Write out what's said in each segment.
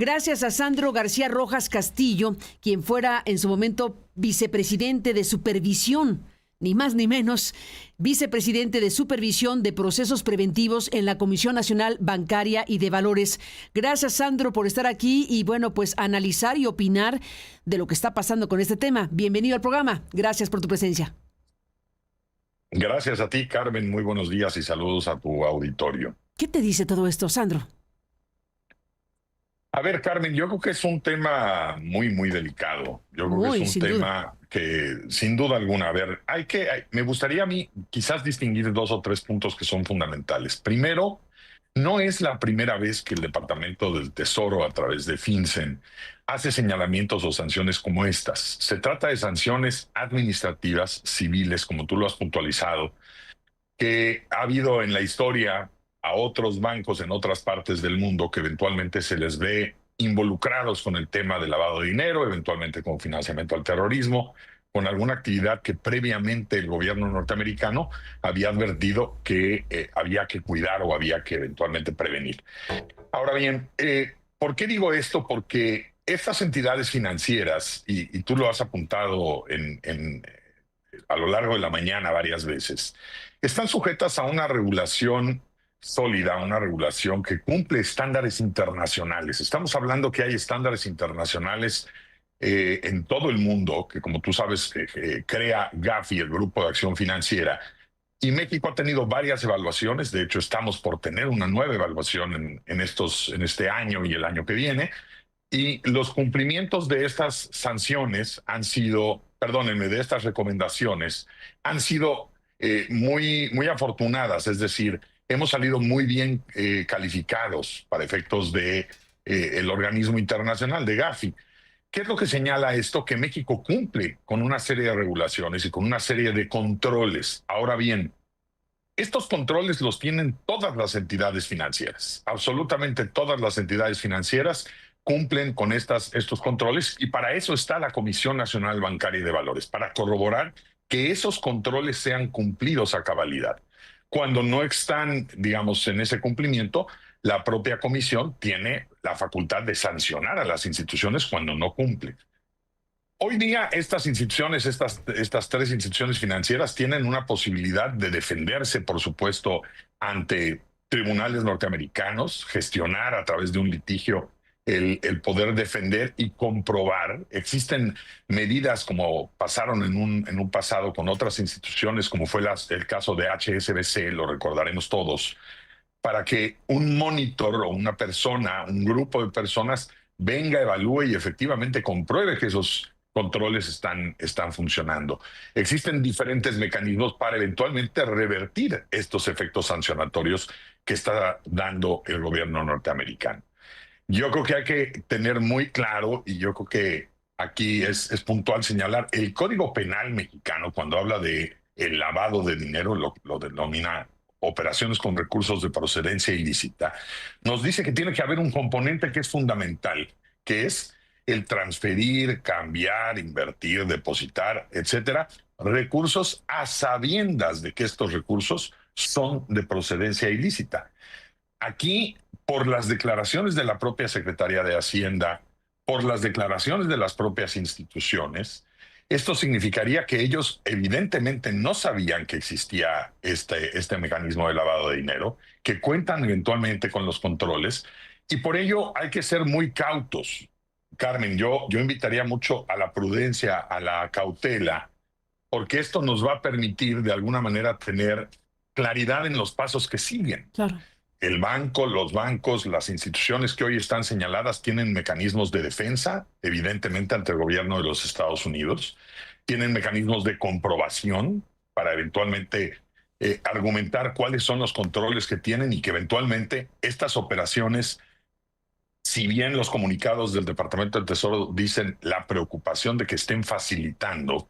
Gracias a Sandro García Rojas Castillo, quien fuera en su momento vicepresidente de supervisión, ni más ni menos, vicepresidente de supervisión de procesos preventivos en la Comisión Nacional Bancaria y de Valores. Gracias, Sandro, por estar aquí y, bueno, pues analizar y opinar de lo que está pasando con este tema. Bienvenido al programa. Gracias por tu presencia. Gracias a ti, Carmen. Muy buenos días y saludos a tu auditorio. ¿Qué te dice todo esto, Sandro? A ver, Carmen, yo creo que es un tema muy delicado. Yo creo que es un tema que, sin duda alguna, a ver, me gustaría a mí quizás distinguir 2 o 3 puntos que son fundamentales. Primero, no es la primera vez que el Departamento del Tesoro, a través de FinCEN, hace señalamientos o sanciones como estas. Se trata de sanciones administrativas, civiles, como tú lo has puntualizado, que ha habido en la historia a otros bancos en otras partes del mundo que eventualmente se les ve involucrados con el tema del lavado de dinero, eventualmente con financiamiento al terrorismo, con alguna actividad que previamente el gobierno norteamericano había advertido que había que cuidar o había que eventualmente prevenir. Ahora bien, ¿por qué digo esto? Porque estas entidades financieras, y tú lo has apuntado a lo largo de la mañana varias veces, están sujetas a una regulación sólida, una regulación que cumple estándares internacionales. Estamos hablando que hay estándares internacionales en todo el mundo, que como tú sabes, crea Gafi, el Grupo de Acción Financiera, y México ha tenido varias evaluaciones. De hecho, estamos por tener una nueva evaluación en este año y el año que viene, y los cumplimientos de estas sanciones han sido, perdónenme, de estas recomendaciones han sido muy afortunadas. Es decir, hemos salido muy bien calificados para efectos de el organismo internacional de Gafi. ¿Qué es lo que señala esto? Que México cumple con una serie de regulaciones y con una serie de controles. Ahora bien, estos controles los tienen todas las entidades financieras. Absolutamente todas las entidades financieras cumplen con estos controles, y para eso está la Comisión Nacional Bancaria y de Valores, para corroborar que esos controles sean cumplidos a cabalidad. Cuando no están, digamos, en ese cumplimiento, la propia comisión tiene la facultad de sancionar a las instituciones cuando no cumplen. Hoy día estas instituciones, estas 3 instituciones financieras, tienen una posibilidad de defenderse, por supuesto, ante tribunales norteamericanos, gestionar a través de un litigio el poder defender y comprobar. Existen medidas como pasaron en un pasado con otras instituciones, como fue el caso de HSBC, lo recordaremos todos, para que un monitor o una persona, un grupo de personas, venga, evalúe y efectivamente compruebe que esos controles están funcionando. Existen diferentes mecanismos para eventualmente revertir estos efectos sancionatorios que está dando el gobierno norteamericano. Yo creo que hay que tener muy claro, y yo creo que aquí es puntual señalar, el Código Penal mexicano, cuando habla de el lavado de dinero, lo denomina operaciones con recursos de procedencia ilícita, nos dice que tiene que haber un componente que es fundamental, que es el transferir, cambiar, invertir, depositar, etcétera, recursos a sabiendas de que estos recursos son de procedencia ilícita. Aquí, por las declaraciones de la propia Secretaría de Hacienda, por las declaraciones de las propias instituciones, esto significaría que ellos evidentemente no sabían que existía este mecanismo de lavado de dinero, que cuentan eventualmente con los controles, y por ello hay que ser muy cautos. Carmen, yo invitaría mucho a la prudencia, a la cautela, porque esto nos va a permitir de alguna manera tener claridad en los pasos que siguen. Claro. Los bancos, las instituciones que hoy están señaladas tienen mecanismos de defensa, evidentemente ante el gobierno de los Estados Unidos, tienen mecanismos de comprobación para eventualmente argumentar cuáles son los controles que tienen, y que eventualmente estas operaciones, si bien los comunicados del Departamento del Tesoro dicen la preocupación de que estén facilitando,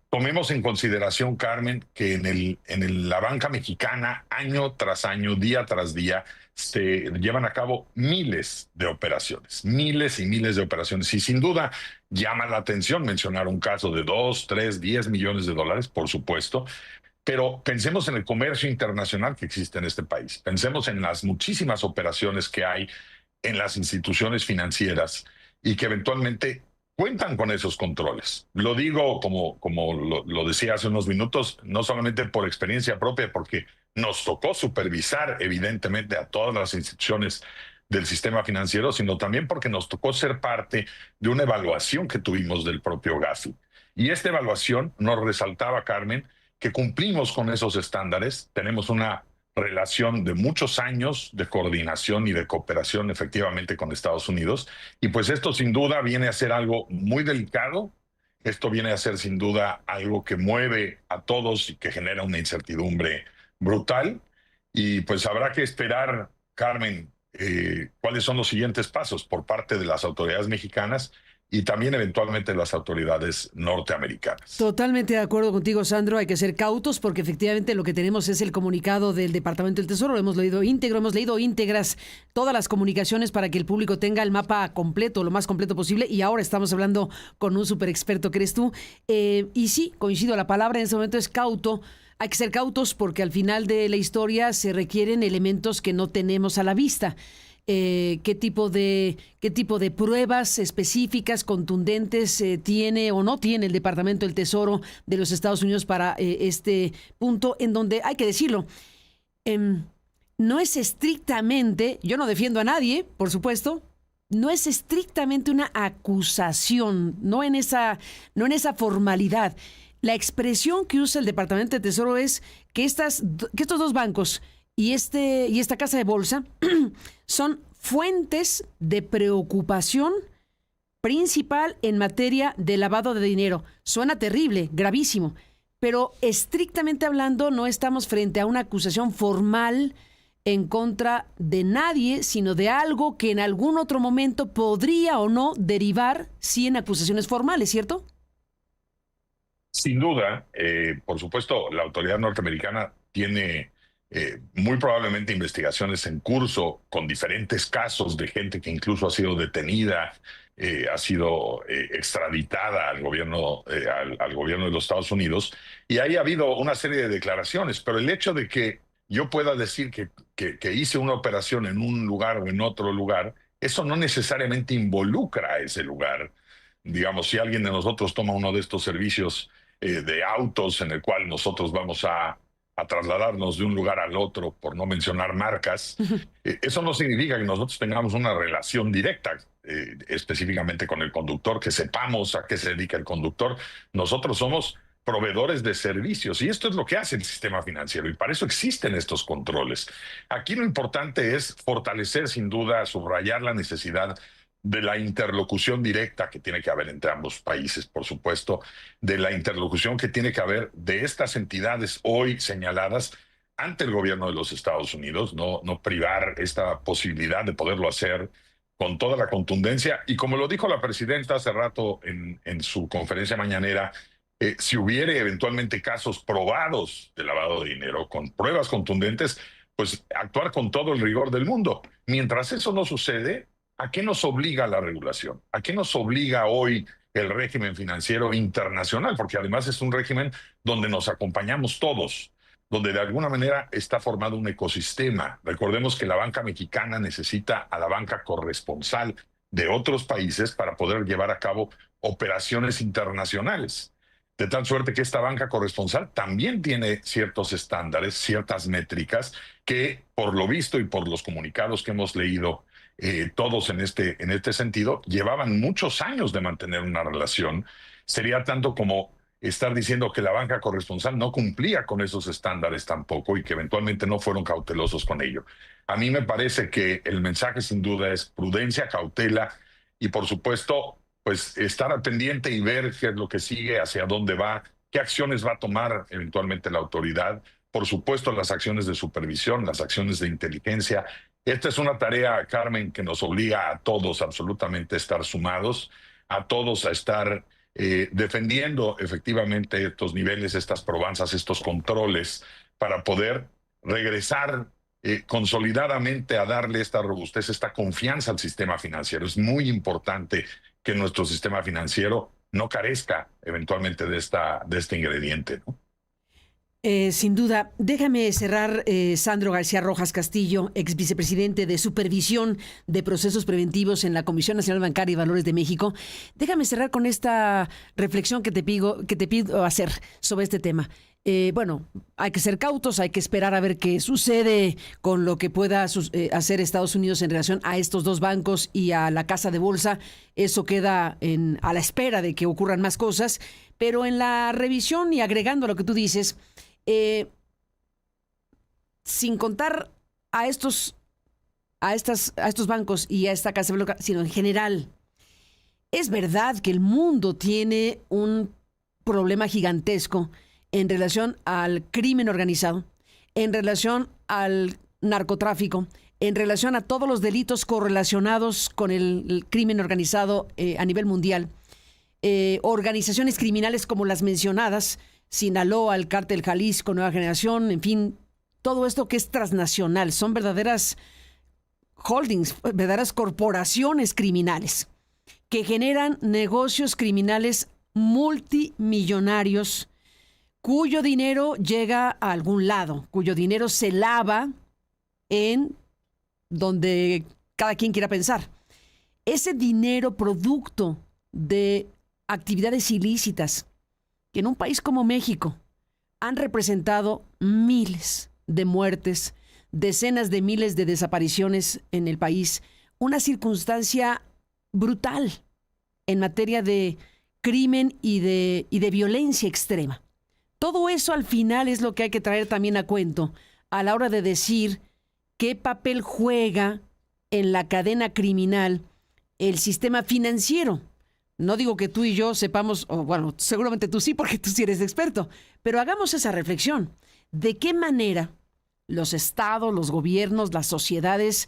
tomemos en consideración, Carmen, que en la banca mexicana, año tras año, día tras día, se llevan a cabo miles de operaciones, miles y miles de operaciones. Y sin duda llama la atención mencionar un caso de 2, 3, 10 millones de dólares, por supuesto. Pero pensemos en el comercio internacional que existe en este país. Pensemos en las muchísimas operaciones que hay en las instituciones financieras y que eventualmente cuentan con esos controles. Lo digo como lo decía hace unos minutos, no solamente por experiencia propia, porque nos tocó supervisar evidentemente a todas las instituciones del sistema financiero, sino también porque nos tocó ser parte de una evaluación que tuvimos del propio Gafi. Y esta evaluación nos resaltaba, Carmen, que cumplimos con esos estándares, tenemos una relación de muchos años de coordinación y de cooperación efectivamente con Estados Unidos. Y pues esto sin duda viene a ser algo muy delicado. Esto viene a ser sin duda algo que mueve a todos y que genera una incertidumbre brutal. Y pues habrá que esperar, Carmen, cuáles son los siguientes pasos por parte de las autoridades mexicanas y también eventualmente las autoridades norteamericanas. Totalmente de acuerdo contigo, Sandro. Hay que ser cautos porque efectivamente lo que tenemos es el comunicado del Departamento del Tesoro. Lo hemos leído íntegro, hemos leído íntegras todas las comunicaciones para que el público tenga el mapa completo, lo más completo posible. Y ahora estamos hablando con un súper experto que eres tú. Y sí, coincido, la palabra en este momento es cauto. Hay que ser cautos porque al final de la historia se requieren elementos que no tenemos a la vista. Qué tipo de pruebas específicas, contundentes tiene o no tiene el Departamento del Tesoro de los Estados Unidos para este punto en donde, hay que decirlo, no es estrictamente, yo no defiendo a nadie, por supuesto, no es estrictamente una acusación, no en esa formalidad. La expresión que usa el Departamento del Tesoro es que estos dos bancos y esta casa de bolsa son fuentes de preocupación principal en materia de lavado de dinero. Suena terrible, gravísimo, pero estrictamente hablando no estamos frente a una acusación formal en contra de nadie, sino de algo que en algún otro momento podría o no derivar, sí, en acusaciones formales, ¿cierto? Sin duda, por supuesto, la autoridad norteamericana tiene muy probablemente investigaciones en curso con diferentes casos de gente que incluso ha sido detenida, ha sido extraditada al gobierno de los Estados Unidos, y ahí ha habido una serie de declaraciones, pero el hecho de que yo pueda decir que hice una operación en un lugar o en otro lugar, eso no necesariamente involucra a ese lugar. Digamos, si alguien de nosotros toma uno de estos servicios de autos en el cual nosotros vamos a trasladarnos de un lugar al otro, por no mencionar marcas, eso no significa que nosotros tengamos una relación directa específicamente con el conductor, que sepamos a qué se dedica el conductor. Nosotros somos proveedores de servicios y esto es lo que hace el sistema financiero y para eso existen estos controles. Aquí lo importante es fortalecer, sin duda, subrayar la necesidad de la interlocución directa que tiene que haber entre ambos países, por supuesto, de la interlocución que tiene que haber de estas entidades hoy señaladas ante el gobierno de los Estados Unidos, no privar esta posibilidad de poderlo hacer con toda la contundencia. Y como lo dijo la presidenta hace rato en su conferencia mañanera, si hubiere eventualmente casos probados de lavado de dinero con pruebas contundentes, pues actuar con todo el rigor del mundo. Mientras eso no sucede, ¿a qué nos obliga la regulación? ¿A qué nos obliga hoy el régimen financiero internacional? Porque además es un régimen donde nos acompañamos todos, donde de alguna manera está formado un ecosistema. Recordemos que la banca mexicana necesita a la banca corresponsal de otros países para poder llevar a cabo operaciones internacionales. De tal suerte que esta banca corresponsal también tiene ciertos estándares, ciertas métricas que, por lo visto y por los comunicados que hemos leído, todos en este sentido, llevaban muchos años de mantener una relación. Sería tanto como estar diciendo que la banca corresponsal no cumplía con esos estándares tampoco y que eventualmente no fueron cautelosos con ello. A mí me parece que el mensaje sin duda es prudencia, cautela y por supuesto, pues estar al pendiente y ver qué es lo que sigue, hacia dónde va, qué acciones va a tomar eventualmente la autoridad. Por supuesto, las acciones de supervisión, las acciones de inteligencia. Esta es una tarea, Carmen, que nos obliga a todos absolutamente a estar sumados, a todos a estar defendiendo efectivamente estos niveles, estas probanzas, estos controles, para poder regresar consolidadamente a darle esta robustez, esta confianza al sistema financiero. Es muy importante que nuestro sistema financiero no carezca eventualmente de este ingrediente, ¿no? Sin duda. Déjame cerrar, Sandro García Rojas Castillo, ex vicepresidente de Supervisión de Procesos Preventivos en la Comisión Nacional Bancaria y Valores de México. Déjame cerrar con esta reflexión que te pido hacer sobre este tema. Bueno, hay que ser cautos, hay que esperar a ver qué sucede con lo que pueda hacer Estados Unidos en relación a estos dos bancos y a la casa de bolsa. Eso queda a la espera de que ocurran más cosas, pero en la revisión y agregando a lo que tú dices, sin contar a estos bancos y a esta casa de bolsa, sino en general, es verdad que el mundo tiene un problema gigantesco en relación al crimen organizado, en relación al narcotráfico, en relación a todos los delitos correlacionados con el crimen organizado a nivel mundial. Organizaciones criminales como las mencionadas, Sinaloa, el Cártel Jalisco, Nueva Generación, en fin, todo esto que es transnacional, son verdaderas holdings, verdaderas corporaciones criminales que generan negocios criminales multimillonarios cuyo dinero llega a algún lado, cuyo dinero se lava en donde cada quien quiera pensar. Ese dinero producto de actividades ilícitas que en un país como México han representado miles de muertes, decenas de miles de desapariciones en el país, una circunstancia brutal en materia de crimen y de violencia extrema. Todo eso al final es lo que hay que traer también a cuento a la hora de decir qué papel juega en la cadena criminal el sistema financiero. No digo que tú y yo sepamos, o bueno, seguramente tú sí, porque tú sí eres experto, pero hagamos esa reflexión. ¿De qué manera los estados, los gobiernos, las sociedades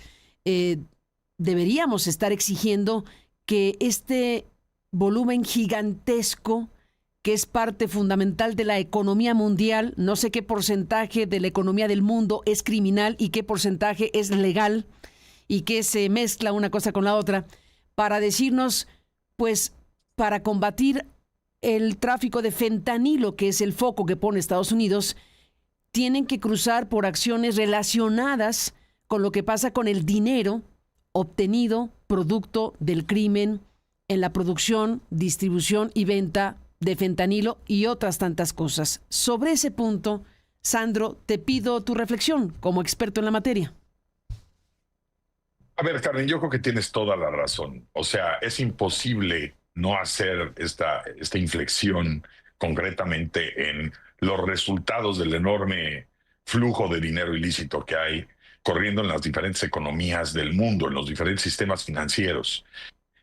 deberíamos estar exigiendo que este volumen gigantesco, que es parte fundamental de la economía mundial, no sé qué porcentaje de la economía del mundo es criminal y qué porcentaje es legal y qué se mezcla una cosa con la otra, para decirnos, pues, para combatir el tráfico de fentanilo, que es el foco que pone Estados Unidos, tienen que cruzar por acciones relacionadas con lo que pasa con el dinero obtenido producto del crimen en la producción, distribución y venta de fentanilo y otras tantas cosas. Sobre ese punto, Sandro, te pido tu reflexión como experto en la materia. A ver, Carmen, yo creo que tienes toda la razón. O sea, es imposible no hacer esta inflexión concretamente en los resultados del enorme flujo de dinero ilícito que hay corriendo en las diferentes economías del mundo, en los diferentes sistemas financieros.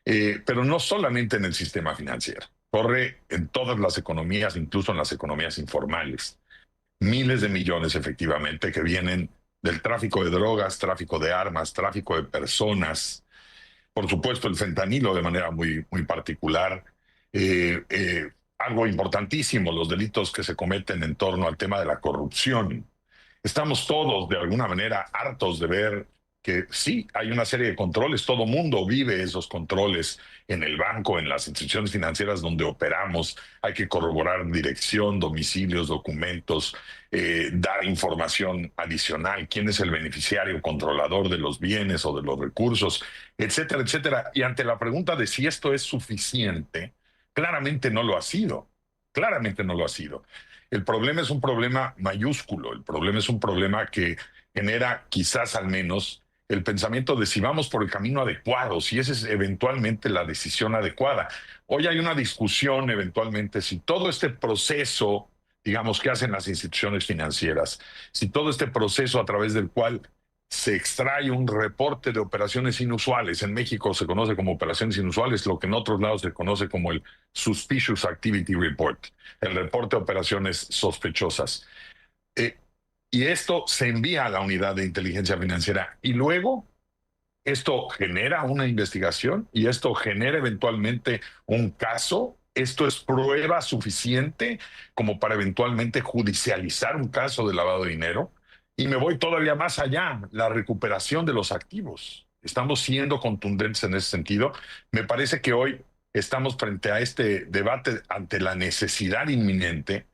Pero no solamente en el sistema financiero, corre en todas las economías, incluso en las economías informales. Miles de millones, efectivamente, que vienen del tráfico de drogas, tráfico de armas, tráfico de personas, por supuesto el fentanilo de manera muy, muy particular. Algo importantísimo, los delitos que se cometen en torno al tema de la corrupción. Estamos todos, de alguna manera, hartos de ver que sí, hay una serie de controles, todo mundo vive esos controles en el banco, en las instituciones financieras donde operamos. Hay que corroborar dirección, domicilios, documentos, dar información adicional, quién es el beneficiario controlador de los bienes o de los recursos, etcétera, etcétera. Y ante la pregunta de si esto es suficiente, claramente no lo ha sido, claramente no lo ha sido. El problema es un problema mayúsculo, el problema es un problema que genera quizás al menos el pensamiento de si vamos por el camino adecuado, si esa es eventualmente la decisión adecuada. Hoy hay una discusión eventualmente si todo este proceso, digamos, que hacen las instituciones financieras, si todo este proceso a través del cual se extrae un reporte de operaciones inusuales, en México se conoce como operaciones inusuales, lo que en otros lados se conoce como el Suspicious Activity Report, el reporte de operaciones sospechosas. Y esto se envía a la unidad de inteligencia financiera y luego esto genera una investigación y esto genera eventualmente un caso. Esto es prueba suficiente como para eventualmente judicializar un caso de lavado de dinero. Y me voy todavía más allá, la recuperación de los activos. Estamos siendo contundentes en ese sentido. Me parece que hoy estamos frente a este debate ante la necesidad inminente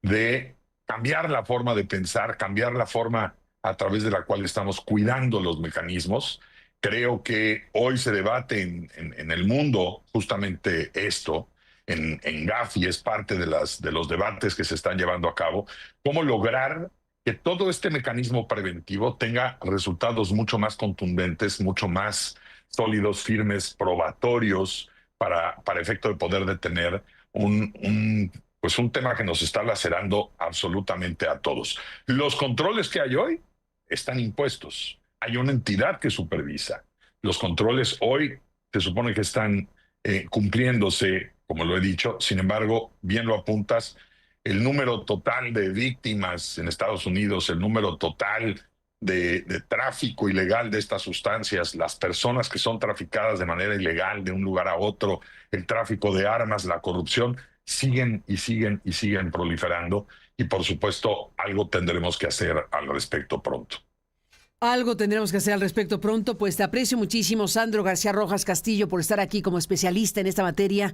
de cambiar la forma de pensar, cambiar la forma a través de la cual estamos cuidando los mecanismos. Creo que hoy se debate en el mundo justamente esto. En Gafi es parte de los debates que se están llevando a cabo, cómo lograr que todo este mecanismo preventivo tenga resultados mucho más contundentes, mucho más sólidos, firmes, probatorios, para efecto de poder detener pues un tema que nos está lacerando absolutamente a todos. Los controles que hay hoy están impuestos. Hay una entidad que supervisa. Los controles hoy se supone que están cumpliéndose, como lo he dicho. Sin embargo, bien lo apuntas, el número total de víctimas en Estados Unidos, el número total de tráfico ilegal de estas sustancias, las personas que son traficadas de manera ilegal de un lugar a otro, el tráfico de armas, la corrupción, siguen y siguen y siguen proliferando. Y por supuesto, algo tendremos que hacer al respecto pronto. Algo tendremos que hacer al respecto pronto. Pues te aprecio muchísimo, Sandro García Rojas Castillo, por estar aquí como especialista en esta materia,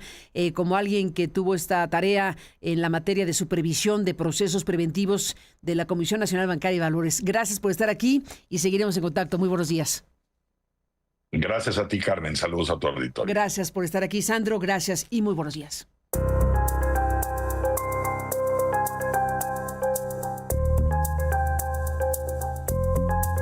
como alguien que tuvo esta tarea en la materia de supervisión de procesos preventivos de la Comisión Nacional Bancaria y Valores. Gracias por estar aquí y seguiremos en contacto. Muy buenos días. Gracias a ti, Carmen. Saludos a tu auditorio. Gracias por estar aquí, Sandro. Gracias y muy buenos días.